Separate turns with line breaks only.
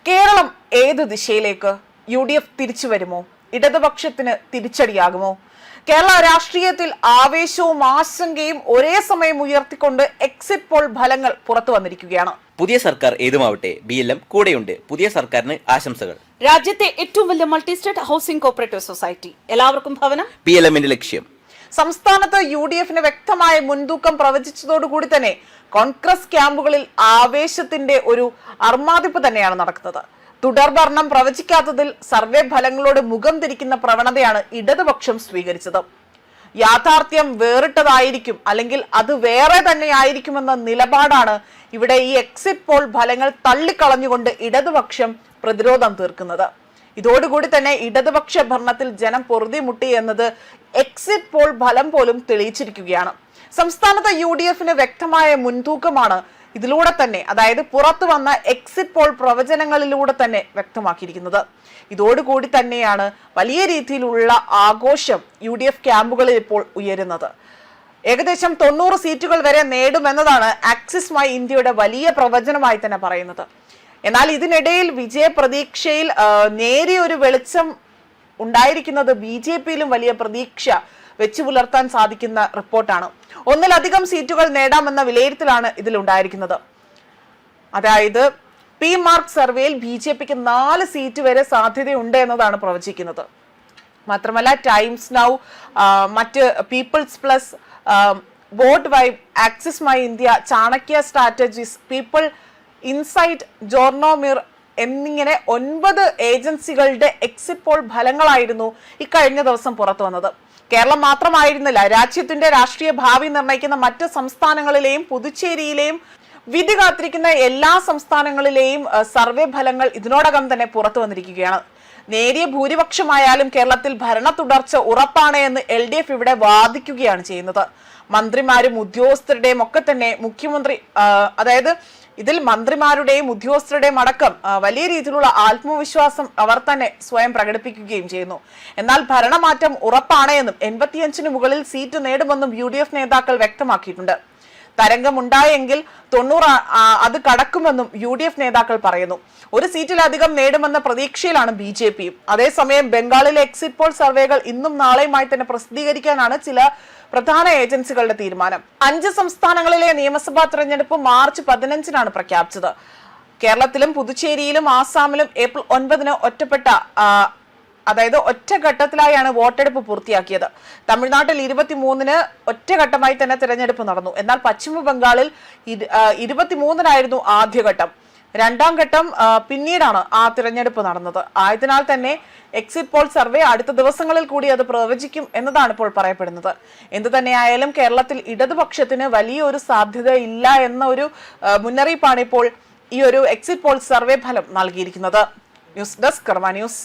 കേരളം ഏത് ദിശയിലേക്ക്? UDF തിരിച്ചു വരുമോ? ഇടതുപക്ഷത്തിന് തിരിച്ചടിയാകുമോ? കേരള രാഷ്ട്രീയത്തിൽ ആവേശവും ആശങ്കയും ഒരേ സമയം ഉയർത്തിക്കൊണ്ട് എക്സിറ്റ് പോൾ ഫലങ്ങൾ പുറത്തു വന്നിരിക്കുകയാണ്.
പുതിയ സർക്കാർ ഏതുമാവട്ടെ, BLM കൂടെയുണ്ട്. പുതിയ സർക്കാരിന് ആശംസകൾ.
രാജ്യത്തെ ഏറ്റവും വലിയ multi state housing cooperative society, എല്ലാവർക്കും ഭവനം,
PLMന്റെ ലക്ഷ്യം.
സംസ്ഥാനത്ത് UDFന് വ്യക്തമായ മുൻതൂക്കം പ്രവചിച്ചതോടുകൂടി തന്നെ കോൺഗ്രസ് ക്യാമ്പുകളിൽ ആവേശത്തിന്റെ ഒരു അർമാദിപ്പ് തന്നെയാണ് നടക്കുന്നത്. തുടർഭരണം പ്രവചിക്കാത്തതിൽ സർവേ ഫലങ്ങളോട് മുഖം തിരിക്കുന്ന പ്രവണതയാണ് ഇടതുപക്ഷം സ്വീകരിച്ചത്. യാഥാർത്ഥ്യം വേറിട്ടതായിരിക്കും, അല്ലെങ്കിൽ അത് വേറെ തന്നെയായിരിക്കുമെന്ന നിലപാടാണ് ഇവിടെ ഈ എക്സിറ്റ് പോൾ ഫലങ്ങൾ തള്ളിക്കളഞ്ഞുകൊണ്ട് ഇടതുപക്ഷം പ്രതിരോധം തീർക്കുന്നത്. ഇതോടുകൂടി തന്നെ ഇടതുപക്ഷ ഭരണത്തിൽ ജനം പൊറുതിമുട്ടി എന്നത് എക്സിറ്റ് പോൾ ഫലം പോലും തെളിയിച്ചിരിക്കുകയാണ്. സംസ്ഥാനത്തെ UDFന് വ്യക്തമായ മുൻതൂക്കമാണ് ഇതിലൂടെ തന്നെ, അതായത് പുറത്തു വന്ന എക്സിറ്റ് പോൾ പ്രവചനങ്ങളിലൂടെ തന്നെ വ്യക്തമാക്കിയിരിക്കുന്നത്. ഇതോടുകൂടി തന്നെയാണ് വലിയ രീതിയിലുള്ള ആഘോഷം UDF ക്യാമ്പുകളിൽ ഇപ്പോൾ ഉയരുന്നത്. ഏകദേശം 90 സീറ്റുകൾ വരെ നേടുമെന്നതാണ് ആക്സിസ് മൈ ഇന്ത്യയുടെ വലിയ പ്രവചനമായി തന്നെ പറയുന്നത്. എന്നാൽ ഇതിനിടയിൽ വിജയപ്രതീക്ഷയിൽ നേരിയ ഒരു വെളിച്ചം ഉണ്ടായിരിക്കുന്നത് BJPയിലും വലിയ പ്രതീക്ഷ വെച്ചു പുലർത്താൻ സാധിക്കുന്ന റിപ്പോർട്ടാണ്. ഒന്നിലധികം സീറ്റുകൾ നേടാമെന്ന വിലയിരുത്തലാണ് ഇതിലുണ്ടായിരിക്കുന്നത്. അതായത് മാർക്ക് സർവേയിൽ BJPക്ക് 4 സീറ്റ് വരെ സാധ്യതയുണ്ട് എന്നതാണ് പ്രവചിക്കുന്നത്. മാത്രമല്ല ടൈംസ് നൗ, മറ്റ് People's Pulse, vote vibe, Axis My India, Chanakya strategies, People Insight, ജോർണോമിർ എന്നിങ്ങനെ 9 ഏജൻസികളുടെ എക്സിറ്റ് പോൾ ഫലങ്ങളായിരുന്നു ഇക്കഴിഞ്ഞ ദിവസം പുറത്തു വന്നത്. കേരളം മാത്രമായിരുന്നില്ല, രാജ്യത്തിന്റെ രാഷ്ട്രീയ ഭാവി നിർണ്ണയിക്കുന്ന മറ്റ് സംസ്ഥാനങ്ങളിലെയും പുതുച്ചേരിയിലെയും വിധി കാത്തിരിക്കുന്ന എല്ലാ സംസ്ഥാനങ്ങളിലെയും സർവേ ഫലങ്ങൾ ഇതിനോടകം തന്നെ പുറത്തു വന്നിരിക്കുകയാണ്. നേരിയ ഭൂരിപക്ഷമായാലും കേരളത്തിൽ ഭരണ തുടർച്ച ഉറപ്പാണ് എന്ന് LDF ഇവിടെ വാദിക്കുകയാണ് ചെയ്യുന്നത്. മന്ത്രിമാരും ഉദ്യോഗസ്ഥരുടെയും ഒക്കെ തന്നെ മുഖ്യമന്ത്രി, അതായത് ഇതിൽ മന്ത്രിമാരുടെയും ഉദ്യോഗസ്ഥരുടെയും അടക്കം വലിയ രീതിയിലുള്ള ആത്മവിശ്വാസം അവർ തന്നെ സ്വയം പ്രകടിപ്പിക്കുകയും ചെയ്യുന്നു. എന്നാൽ ഭരണമാറ്റം ഉറപ്പാണ് എന്നും 85-ന് മുകളിൽ സീറ്റ് നേടുമെന്നും UDF നേതാക്കൾ വ്യക്തമാക്കിയിട്ടുണ്ട്. തരംഗമുണ്ടായെങ്കിൽ 90 അത് കടക്കുമെന്നും UDF നേതാക്കൾ പറയുന്നു. ഒരു സീറ്റിലധികം നേടുമെന്ന പ്രതീക്ഷയിലാണ് BJPയും. അതേസമയം ബംഗാളിലെ എക്സിറ്റ് പോൾ സർവേകൾ ഇന്നും നാളെയുമായി തന്നെ പ്രസിദ്ധീകരിക്കാനാണ് ചില പ്രധാന ഏജൻസികളുടെ തീരുമാനം. 5 സംസ്ഥാനങ്ങളിലെ നിയമസഭാ തെരഞ്ഞെടുപ്പ് മാർച്ച് 15-നാണ് പ്രഖ്യാപിച്ചത്. കേരളത്തിലും പുതുച്ചേരിയിലും ആസാമിലും ഏപ്രിൽ 9-ന് ഒറ്റഘട്ടത്തിലായാണ് വോട്ടെടുപ്പ് പൂർത്തിയാക്കിയത്. തമിഴ്നാട്ടിൽ 23-ന് ഒറ്റഘട്ടമായി തന്നെ തിരഞ്ഞെടുപ്പ് നടന്നു. എന്നാൽ പശ്ചിമ ബംഗാളിൽ 23-നായിരുന്നു ആദ്യഘട്ടം. രണ്ടാം ഘട്ടം പിന്നീടാണ് ആ തിരഞ്ഞെടുപ്പ് നടന്നത്. ആയതിനാൽ തന്നെ എക്സിറ്റ് പോൾ സർവേ അടുത്ത ദിവസങ്ങളിൽ കൂടി അത് പ്രവചിക്കും എന്നതാണ് ഇപ്പോൾ പറയപ്പെടുന്നത്. എന്തു തന്നെയായാലും കേരളത്തിൽ ഇടതുപക്ഷത്തിന് വലിയൊരു സാധ്യത ഇല്ല എന്ന ഒരു മുന്നറിയിപ്പാണ് ഇപ്പോൾ ഈ ഒരു എക്സിറ്റ് പോൾ സർവേ ഫലം നൽകിയിരിക്കുന്നത്. ന്യൂസ് ഡെസ്ക് കർമ്മ ന്യൂസ്.